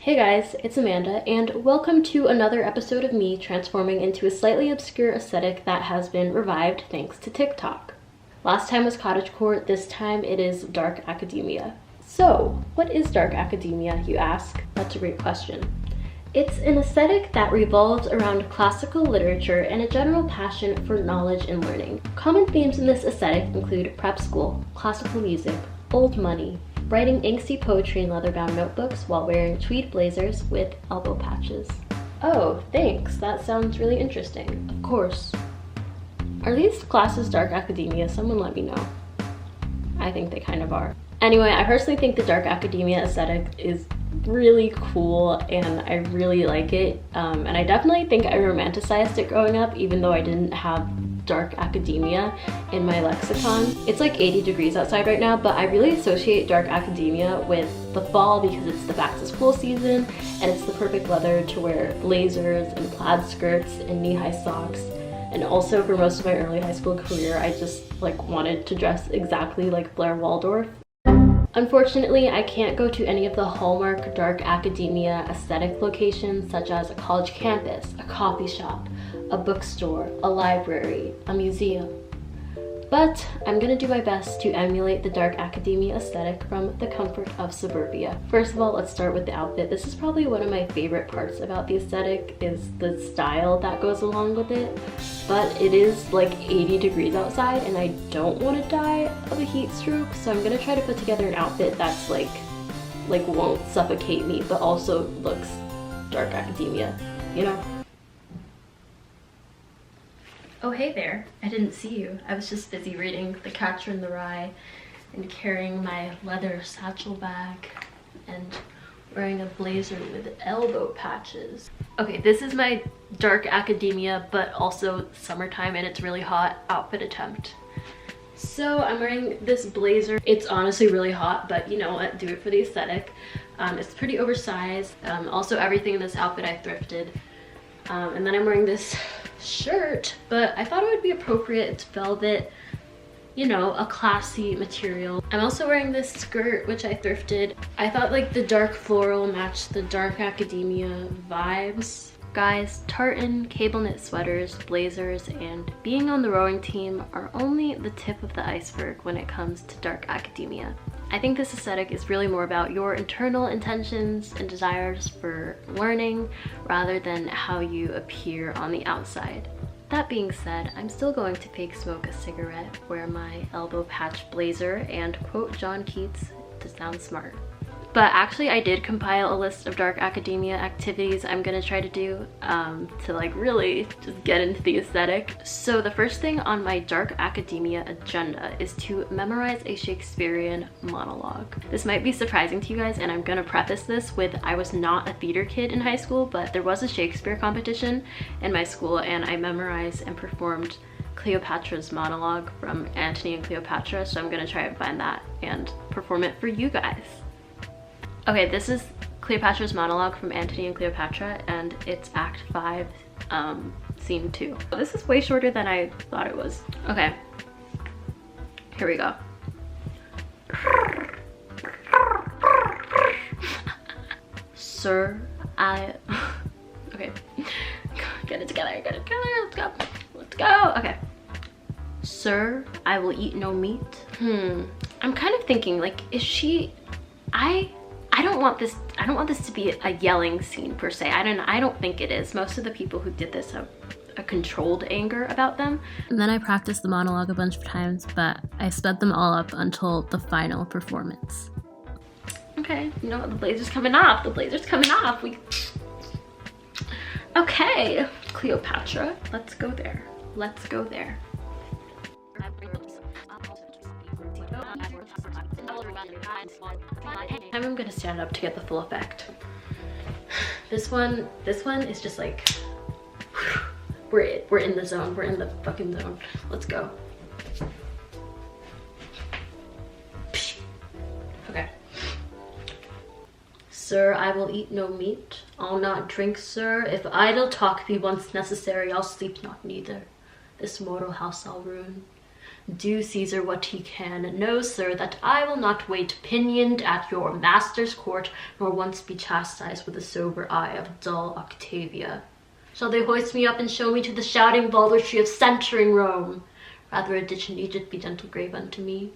Hey guys, it's Amanda, and welcome to another episode of me transforming into a slightly obscure aesthetic that has been revived thanks to TikTok. Last time was cottagecore, this time it is dark academia. So, what is dark academia, you ask? That's a great question. It's an aesthetic that revolves around classical literature and a general passion for knowledge and learning. Common themes in this aesthetic include prep school, classical music, old money, writing angsty poetry in leather-bound notebooks while wearing tweed blazers with elbow patches. Oh, thanks. That sounds really interesting. Of course. Are these classes dark academia? Someone let me know. I think they kind of are. Anyway, I personally think the dark academia aesthetic is really cool and I really like it. And I definitely think I romanticized it growing up, even though I didn't have dark academia in my lexicon. It's like 80 degrees outside right now, but I really associate dark academia with the fall because it's the back to school season and it's the perfect weather to wear blazers and plaid skirts and knee-high socks. And also for most of my early high school career, I just wanted to dress exactly like Blair Waldorf. Unfortunately, I can't go to any of the hallmark dark academia aesthetic locations such as a college campus, a coffee shop, a bookstore, a library, a museum. But I'm gonna do my best to emulate the dark academia aesthetic from the comfort of suburbia. First of all, let's start with the outfit. This is probably one of my favorite parts about the aesthetic is the style that goes along with it. But it is like 80 degrees outside and I don't want to die of a heat stroke, so I'm gonna try to put together an outfit that's like won't suffocate me but also looks dark academia, you know? Oh, hey there. I didn't see you. I was just busy reading The Catcher in the Rye and carrying my leather satchel bag and wearing a blazer with elbow patches. Okay, this is my dark academia, but also summertime and it's really hot outfit attempt. So I'm wearing this blazer. It's honestly really hot, but you know what? Do it for the aesthetic. It's pretty oversized. Also, everything in this outfit I thrifted. And then I'm wearing this shirt, but I thought it would be appropriate. It's velvet, you know, a classy material. I'm also wearing this skirt, which I thrifted. I thought like the dark floral matched the dark academia vibes. Guys, tartan, cable knit sweaters, blazers, and being on the rowing team are only the tip of the iceberg when it comes to dark academia. I think this aesthetic is really more about your internal intentions and desires for learning rather than how you appear on the outside. That being said, I'm still going to fake smoke a cigarette, wear my elbow patch blazer, and quote John Keats to sound smart. But actually I did compile a list of dark academia activities I'm gonna try to do to like really just get into the aesthetic. So the first thing on my dark academia agenda is to memorize a Shakespearean monologue. This might be surprising to you guys, and I'm gonna preface this with I was not a theater kid in high school, but there was a Shakespeare competition in my school and I memorized and performed Cleopatra's monologue from Antony and Cleopatra, so I'm gonna try and find that and perform it for you guys. Okay, this is Cleopatra's monologue from Antony and Cleopatra, and it's Act 5, Scene 2. This is way shorter than I thought it was. Okay, here we go. Sir, okay, get it together, let's go, let's go. Okay. Sir, I will eat no meat. I'm kind of thinking, like, is she, I don't want this to be a yelling scene per se. I don't think it is. Most of the people who did this have a controlled anger about them. And then I practiced the monologue a bunch of times, but I sped them all up until the final performance. Okay, you know what? The blazer's coming off. The blazer's coming off. Okay, Cleopatra, let's go there. Let's go there. I'm gonna stand up to get the full effect. This one is just like, we're in the zone. We're in the fucking zone. Let's go. Okay. Sir, I will eat no meat. I'll not drink, sir. If idle talk be once necessary, I'll sleep not neither. This mortal house I'll ruin. Do Caesar what he can. Know, sir, that I will not wait pinioned at your master's court, nor once be chastised with the sober eye of dull Octavia. Shall they hoist me up and show me to the shouting vaultry of centering Rome? Rather a ditch in Egypt be gentle grave unto me.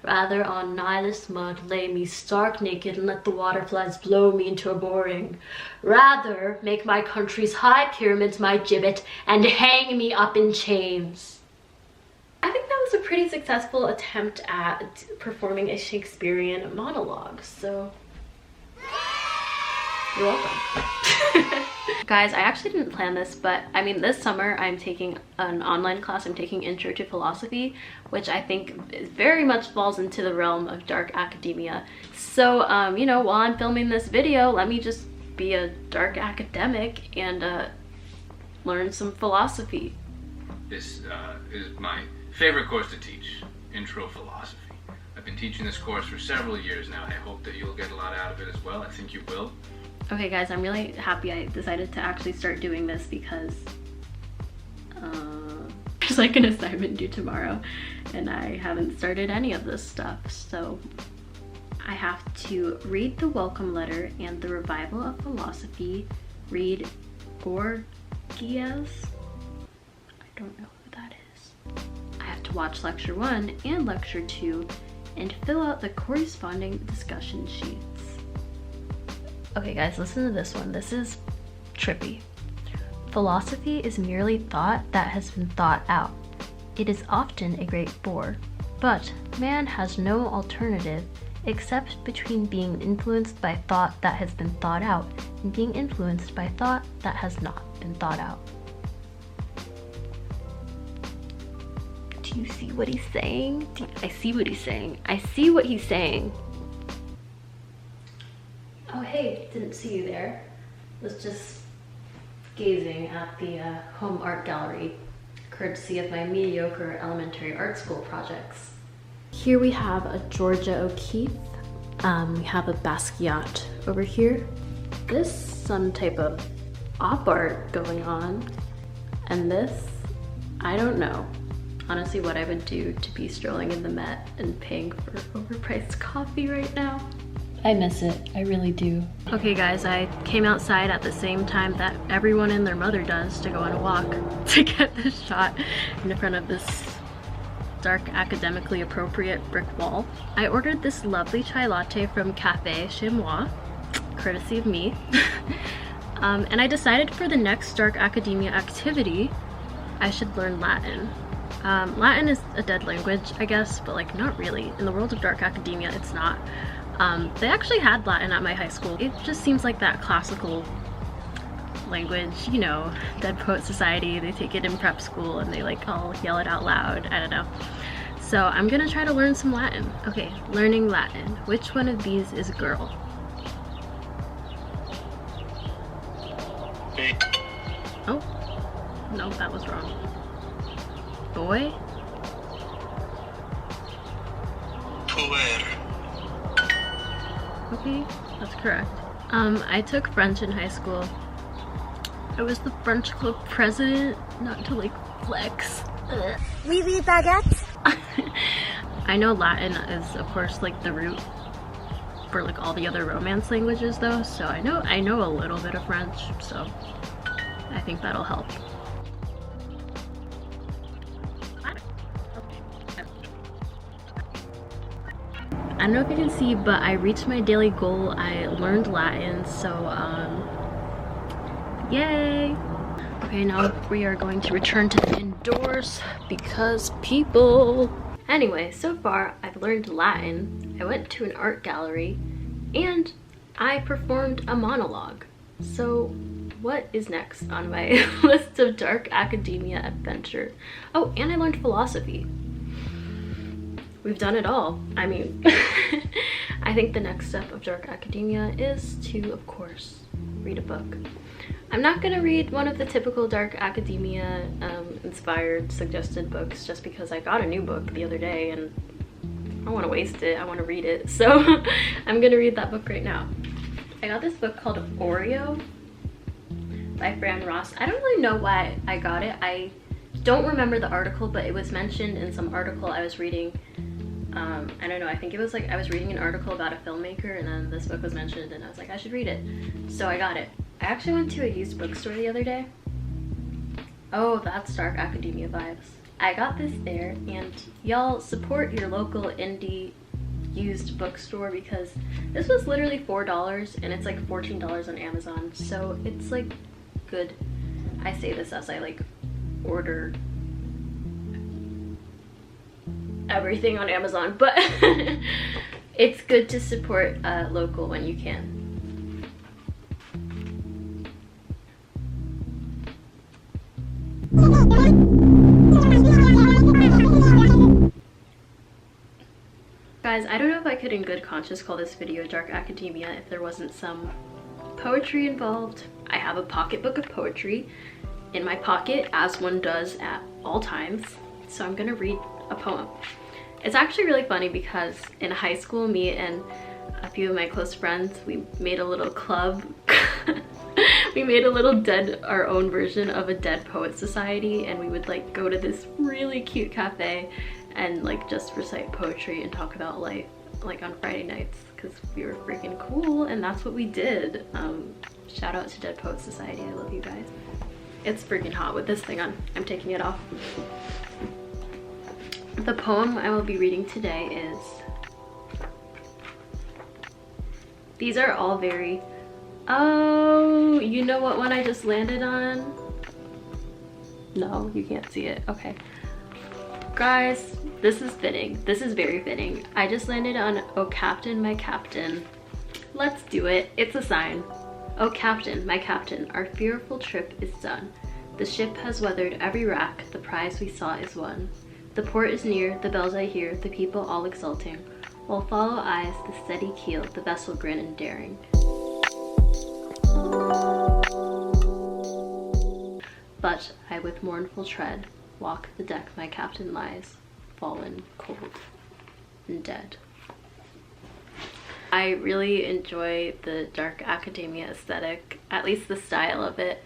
Rather on Nilus mud lay me stark naked and let the waterflies blow me into a boring. Rather make my country's high pyramids my gibbet and hang me up in chains. I think that was a pretty successful attempt at performing a Shakespearean monologue, so you're welcome. Guys, I actually didn't plan this, but I mean, this summer I'm taking an online class. I'm taking Intro to Philosophy, which I think very much falls into the realm of dark academia. So, you know, while I'm filming this video, let me just be a dark academic and learn some philosophy. This is my favorite course to teach, Intro Philosophy. I've been teaching this course for several years now. I hope that you'll get a lot out of it as well. I think you will. Okay guys, I'm really happy I decided to actually start doing this because there's like an assignment due tomorrow and I haven't started any of this stuff. So I have to read the welcome letter and the revival of philosophy, read Gorgias. I don't know who that is. I have to watch lecture 1 and lecture 2 and fill out the corresponding discussion sheets. Okay guys, listen to this one. This is trippy. Philosophy is merely thought that has been thought out. It is often a great bore, but man has no alternative except between being influenced by thought that has been thought out and being influenced by thought that has not been thought out. Do you see what he's saying? I see what he's saying. I see what he's saying. Oh hey, didn't see you there. Was just gazing at the home art gallery, courtesy of my mediocre elementary art school projects. Here we have a Georgia O'Keeffe. We have a Basquiat over here. This, some type of op art going on. And this, I don't know. Honestly, what I would do to be strolling in the Met and paying for overpriced coffee right now. I miss it, I really do. Okay guys, I came outside at the same time that everyone and their mother does to go on a walk to get this shot in front of this dark, academically appropriate brick wall. I ordered this lovely chai latte from Cafe Chez Moi, courtesy of me. And I decided for the next dark academia activity, I should learn Latin. Latin is a dead language, I guess, but like not really. In the world of dark academia, it's not. They actually had Latin at my high school. It just seems like that classical language, you know, Dead Poet Society, they take it in prep school and they like all yell it out loud, I don't know. So I'm gonna try to learn some Latin. Okay, learning Latin. Which one of these is a girl? Oh, no, that was wrong. Boy? Okay, that's correct. I took French in high school. I was the French club president, not to like flex. Oui, oui, baguette. I know Latin is of course like the root for like all the other Romance languages though, so I know a little bit of French, so I think that'll help. I don't know if you can see, but I reached my daily goal. I learned Latin, so yay! Okay, now we are going to return to the indoors because people. Anyway, so far I've learned Latin, I went to an art gallery, and I performed a monologue. So what is next on my list of dark academia adventure? Oh, and I learned philosophy. We've done it all. I mean, I think the next step of dark academia is to, of course, read a book. I'm not gonna read one of the typical dark academia inspired suggested books just because I got a new book the other day and I don't want to waste it, I want to read it. So I'm gonna read that book right now. I got this book called Oreo by Fran Ross. I don't really know why I got it. I don't remember the article, but it was mentioned in some article I was reading. I don't know, I think it was like I was reading an article about a filmmaker, and then this book was mentioned, and I was like, I should read it. So I got it. I actually went to a used bookstore the other day. Oh, that's Dark Academia vibes. I got this there, and y'all support your local indie used bookstore, because this was literally $4 and it's like $14 on Amazon, so it's like good. I say this as I like order everything on Amazon, but it's good to support local when you can. Guys, I don't know if I could in good conscience call this video Dark Academia if there wasn't some poetry involved. I have a pocketbook of poetry in my pocket, as one does at all times, so I'm gonna read a poem. It's actually really funny because in high school, me and a few of my close friends, we made a little club. We made a little our own version of a Dead Poet Society, and we would like go to this really cute cafe and like just recite poetry and talk about life like on Friday nights, because we were freaking cool and that's what we did. Shout out to Dead Poet Society, I love you guys. It's freaking hot with this thing on. I'm taking it off. The poem I will be reading today is, these are all very, oh, you know what one I just landed on? No, you can't see it, okay. Guys, this is fitting. This is very fitting. I just landed on, oh captain, my captain. Let's do it, it's a sign. Oh captain, my captain, our fearful trip is done. The ship has weathered every rack, the prize we sought is won. The port is near, the bells I hear, the people all exulting, while follow eyes the steady keel, the vessel grin and daring. But I with mournful tread walk the deck my captain lies, fallen, cold, and dead. I really enjoy the Dark Academia aesthetic, at least the style of it.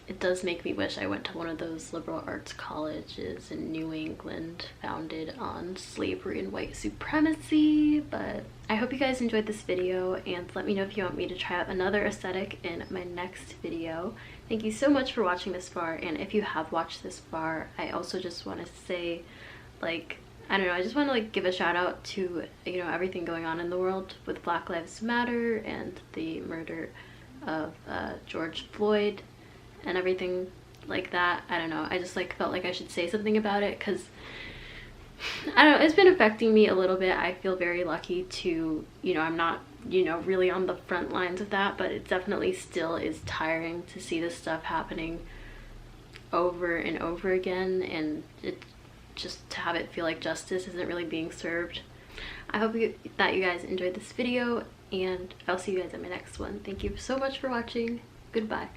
It does make me wish I went to one of those liberal arts colleges in New England founded on slavery and white supremacy, but I hope you guys enjoyed this video, and let me know if you want me to try out another aesthetic in my next video. Thank you so much for watching this far, and if you have watched this far, I also just want to say, like, I don't know, I just want to like give a shout out to, you know, everything going on in the world with Black Lives Matter and the murder of George Floyd and everything like that. I don't know, I just like felt like I should say something about it because I don't know, it's been affecting me a little bit. I feel very lucky to, you know, I'm not, you know, really on the front lines of that, but it definitely still is tiring to see this stuff happening over and over again, and it just to have it feel like justice isn't really being served. I hope that you guys enjoyed this video, and I'll see you guys in my next one. Thank you so much for watching. Goodbye.